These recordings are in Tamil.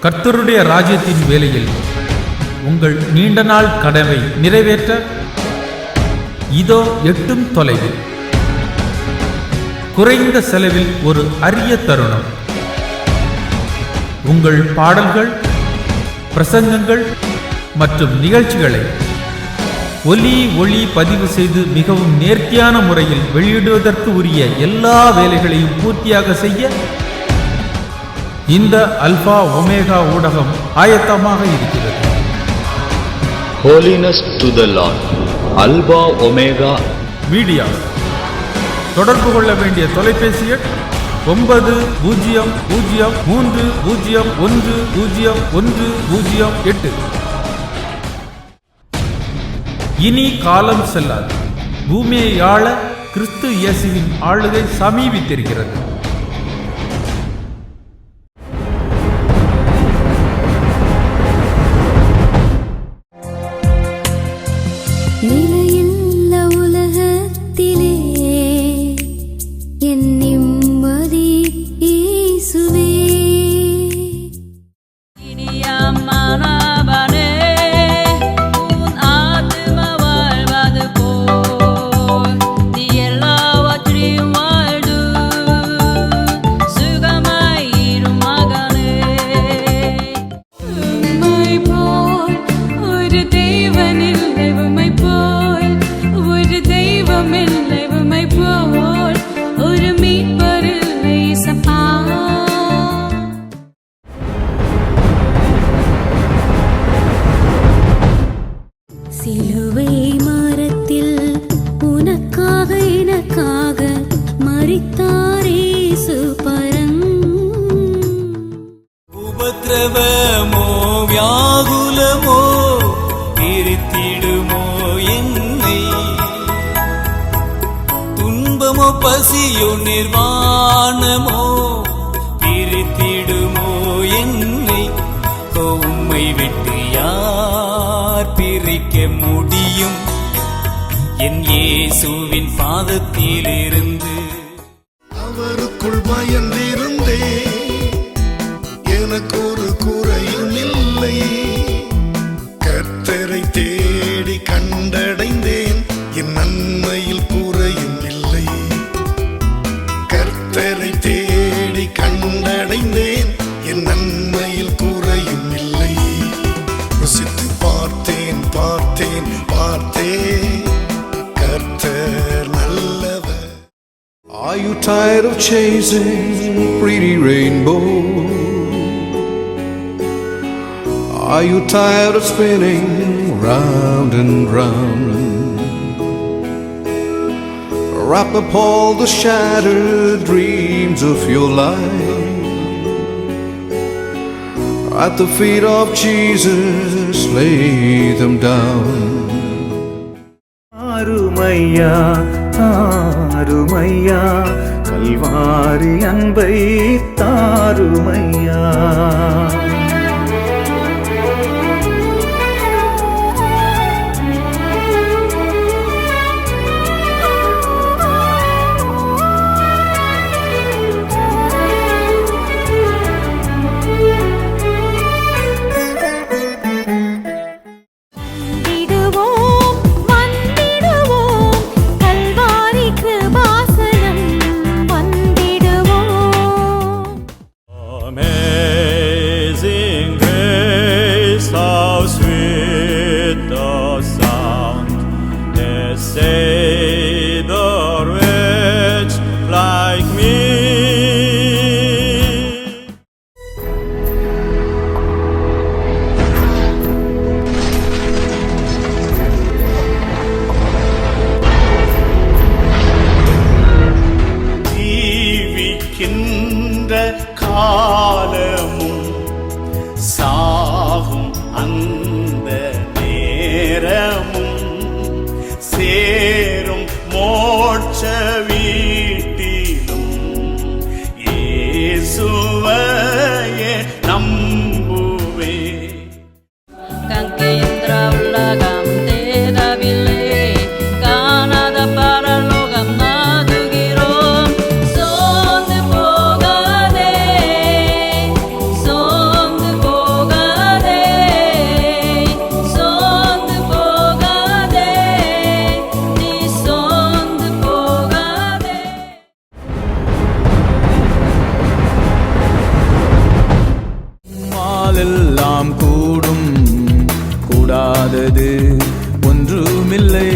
கர்த்தருடைய ராஜ்யத்தின் வேலையில் உங்கள் நீண்ட நாள் கடவை நிறைவேற்ற இதோ எட்டும் தொலைவில் குறைந்த செலவில் ஒரு அரிய தருணம். உங்கள் பாடல்கள், பிரசங்கங்கள் மற்றும் நிகழ்ச்சிகளை ஒலி பதிவு செய்து மிகவும் நேர்த்தியான முறையில் வெளியிடுவதற்கு உரிய எல்லா வேலைகளையும் பூர்த்தியாக செய்ய இந்த அல்பா ஒமேகா ஊடகம் ஆயத்தமாக இருக்கிறது. Holiness to the Lord. Alpha omega media. தொடர்பு கொள்ள வேண்டிய தொலைபேசி எண் 9003010108. இனி காலம் செல்லாது. பூமியை ஆள கிறிஸ்து இயேசுவின் ஆளுகை சமீபித்திருக்கிறது. சிலுவை மரத்தில் உனக்காக எனக்காக மரித்தார் இயேசு பரன். உபத்திரவமோ வியாகுலமோ பிரித்திடுமோ என்னை, துன்பமோ பசியோ நிர்வாணமோ பிரித்திடுமோ என்னை, உம்மை விட்டு யார் பிரிக்க முடியும் என் இயேசுவின் பாதத்திலிருந்து. அவருக்குள் பயந்திருந்தே எனக்கு ஒரு குறையும் இல்லை, கர்த்தரை தேடி கண்டடைந்தேன் என் நன்மையில் குறையும் இல்லை, கர்த்தரை தேடி கண்டடைந்தேன் என் நன்மையில் குறையும் இல்லை. ருசித்து பார்த்தேன் பார்த்தேன் பார்த்தேன் கர்த்தர் நல்லவர். Are you tired of chasing pretty rainbows? Are you tired of spinning round and round? Wrap up all the shattered dreams of your life at the feet of Jesus, lay them down. ஆருமையா ஆருமையா Kalvari அன்பை தாருமையா. காலமும் சாகும் அந்த நேரமும் சேரும் மோட்ச வீட்டிலும் இயேசுவையே நம்புவே. சோர்ந்து போகாதே கூடாதது ஒன்றுமில்லை,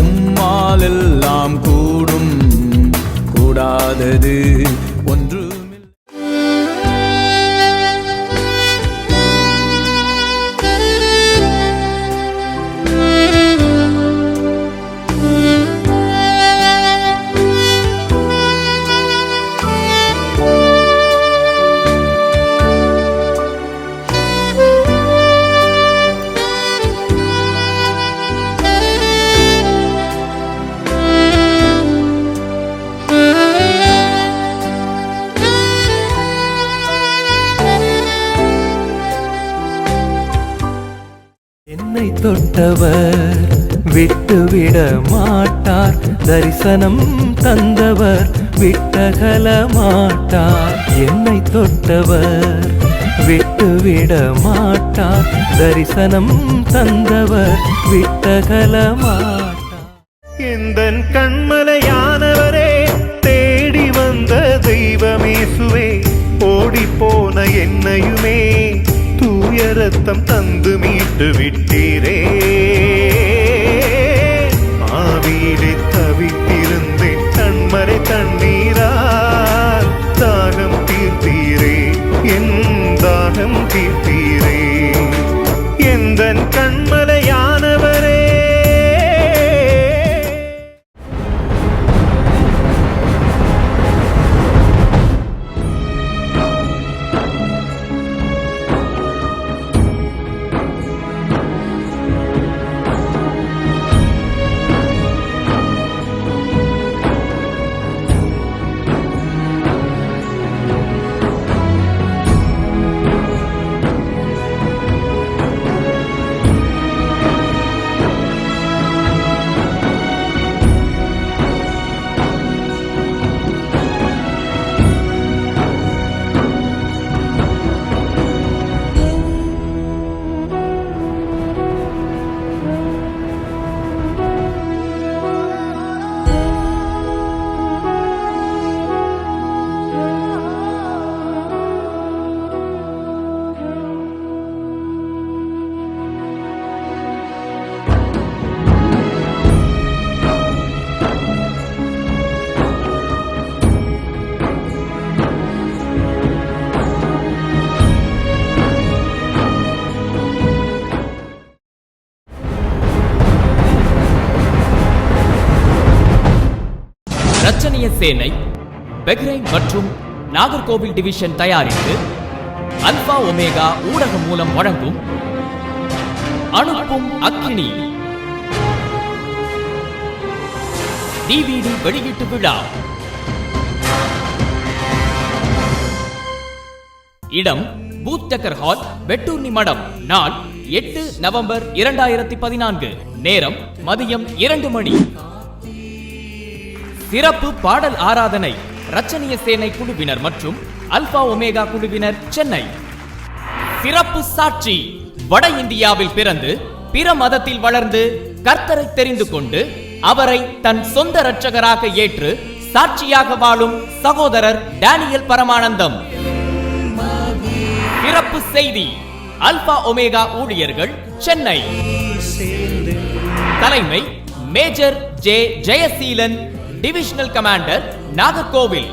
உம்மால் எல்லாம் கூடும், கூடாதது ஒன்றுமில்லை. என்னை தொட்டவர் விட்டுவிட மாட்டார், தரிசனம் தந்தவர் விட்டகல மாட்டார். என்னை தொட்டவர் விட்டுவிட மாட்டார், தரிசனம் தந்தவர் விட்டகல மாட்டார். எந்தன் கண்மலையானவரே, தேடி வந்த தெய்வமேசுவே, ஓடிப்போன என்னையுமே தூய ரத்தம் தந்து மீட்டு விட்டீரே. ஆவியிலே தவித்திருந்தேன், கண்மறை தண்ணீரால் தாகம் தீர்த்தீரே, என் தாகம் தீர்த்தீரே. எந்தன் கண்மலையானவரே, ரச்சனிய சேனை பஹ்ரைன் மற்றும் நாகர்கோவில் டிவிஷன் தயாரித்து அல்பா ஒமேகா ஊடகம் மூலம் வழங்கும் அனுப்பும் அக்கினி டிவிடி வெளியீட்டு விழா. இடம் பூத்தக்கர் ஹால், வெட்டூர்னி மடம். நாள் 8 நவம்பர் 2014. நேரம் மதியம் 2 மணி. சிறப்பு பாடல் ஆராதனை ரச்சனிய சேனை குழுவினர் மற்றும் அல்பா ஒமேகா குழுவினர், சென்னை. சிறப்பு சாட்சி: வட இந்தியாவில் பிறந்து பிற மதத்தில் வளர்ந்து கர்த்தரை தெரிந்து கொண்டு அவரை தன் சொந்த இரட்சகராக ஏற்று சாட்சியாக வாழும் சகோதரர் டேனியல் பரமானந்தம். சிறப்பு செய்தி: அல்பா ஒமேகா ஊழியர்கள், சென்னை. தலைமை Major J Jayaseelan, divisional commander, Nagercoil.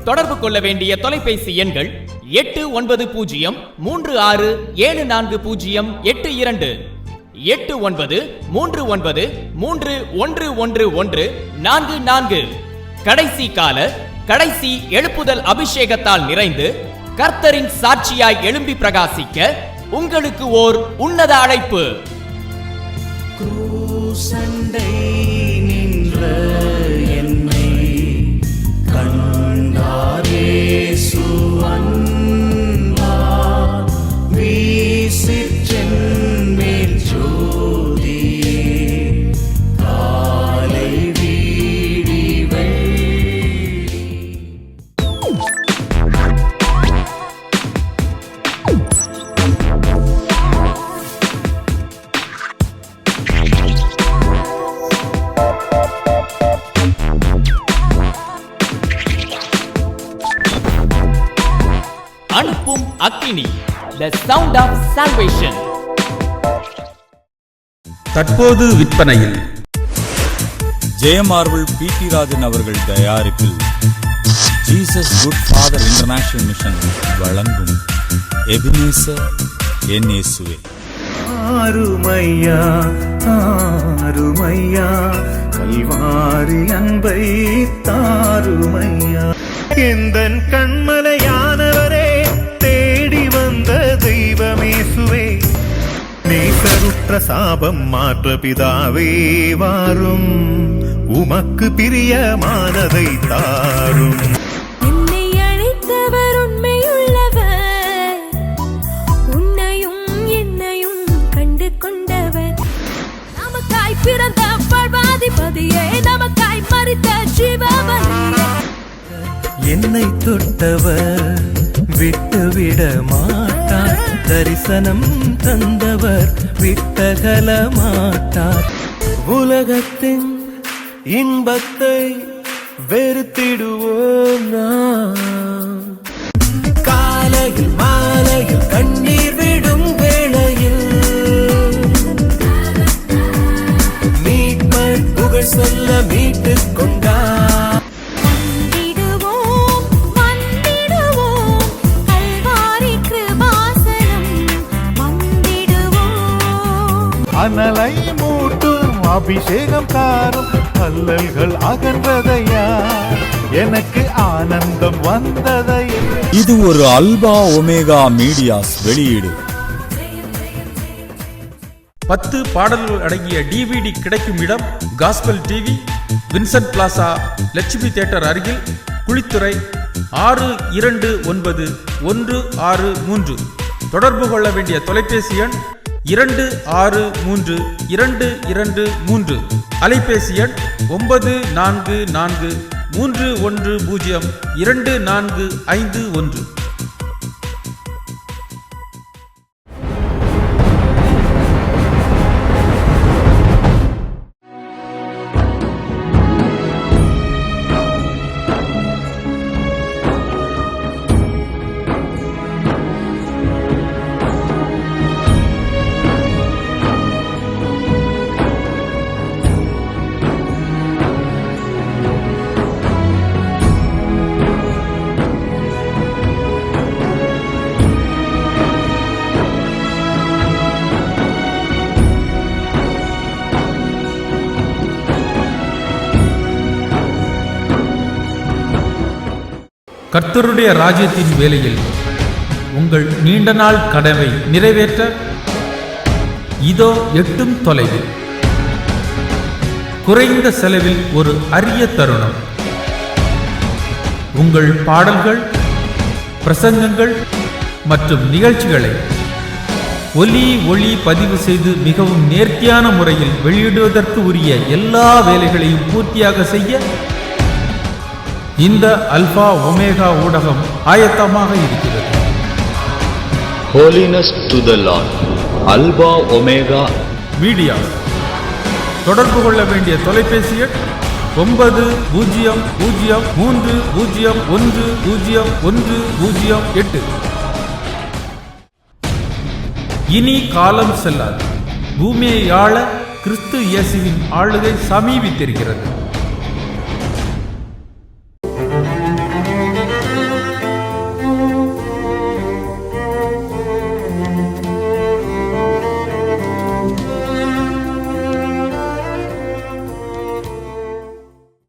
தொடர்பு கொள்ள வேண்டிய தொலைபேசி எண்கள் 8936740822 8939311144. கடைசி கால கடைசி எழுப்புதல் அபிஷேகத்தால் நிறைந்து கர்த்தரின் சாட்சியாய் எழும்பி பிரகாசிக்க உங்களுக்கு ஓர் உன்னத அழைப்பு. சண்டை நின்ற என்னை கண்டாரே சுவன்பா வீசிற்றென் மேல் ஜோதியே காலை வீடி வெள்ளி. அனுப்பும் அக்கினி, the sound of salvation. தற்போது விற்பனையில் ஜெயமார்வல் பி.டி. ராஜன் அவர்கள் தயாரிப்பில் Jesus good father international mission வழங்கும் எபினேசர் என் இயேசுவே. ஆருமையா ஆருமையா கல்வாரி அன்பை தாருமையா. எந்தன் கண்மலையானவரே, தேடி வந்த தெய்வமேசுவே, நேசருற்ற சாபம் மாற்ற பிதாவே வாரும், உமக்கு பிரியமானதை தாரும். என்னை அழைத்தவர் உண்மையுள்ளவர், உன்னையும் என்னையும் கண்டு கொண்டவர். நமக்காய் பிறந்த வாழ்வாதிபதியே, நமக்காய் மரித்த ஜீவபலியே. என்னை தொட்டவர் விட்டுவிட மாட்டார், தரிசனம் தந்தவர் விட்டகல மாட்டார். உலகத்தின் இன்பத்தை வெறுத்திடுவோம் நாம். காலையில் மாலையில் கண்ணீர் விடும் வேளையில் மீட்பர் புகழ் சொல்ல மீட்டுக் கொண்டார். வந்திடுவோம், வந்திடுவோம், கல்வாரி கிருபாசனம் வந்திடுவோம். அனலை மூட்டும் அபிஷேகம் தாரும், அல்லல்கள் அகன்றதையா, எனக்கு ஆனந்தம் வந்ததையா. இது ஒரு அல்பா ஒமேகா மீடியாஸ் வெளியீடு. 10 பாடல்கள் அடங்கிய DVD கிடைக்கும் இடம் gospel TV, Vincent plaza, Lakshmi theatre அருகில், குளித்துறை 629163. தொடர்பு கொள்ள வேண்டிய தொலைபேசி எண் 263223. அலைபேசி எண் 9443102451. கர்த்தருடைய ராஜ்யத்தின் வேலையில் உங்கள் நீண்ட நாள் கனவை நிறைவேற்ற இதோ எட்டும் தொலைவில் குறைந்த செலவில் ஒரு அரிய தருணம். உங்கள் பாடல்கள், பிரசங்கங்கள் மற்றும் நிகழ்ச்சிகளை ஒலி பதிவு செய்து மிகவும் நேர்த்தியான முறையில் வெளியிடுவதற்கு உரிய எல்லா வேலைகளையும் பூர்த்தியாக செய்ய இந்த அல்பா ஒமேகா ஊடகம் ஆயத்தமாக இருக்கிறது. Holiness to the Lord. Alpha omega media. தொடர்பு கொள்ள வேண்டிய தொலைபேசி எண் 9030101008. இனி காலம் செல்லாது. பூமியை ஆள கிறிஸ்து இயேசுவின் ஆளுகை சமீபித்திருக்கிறது.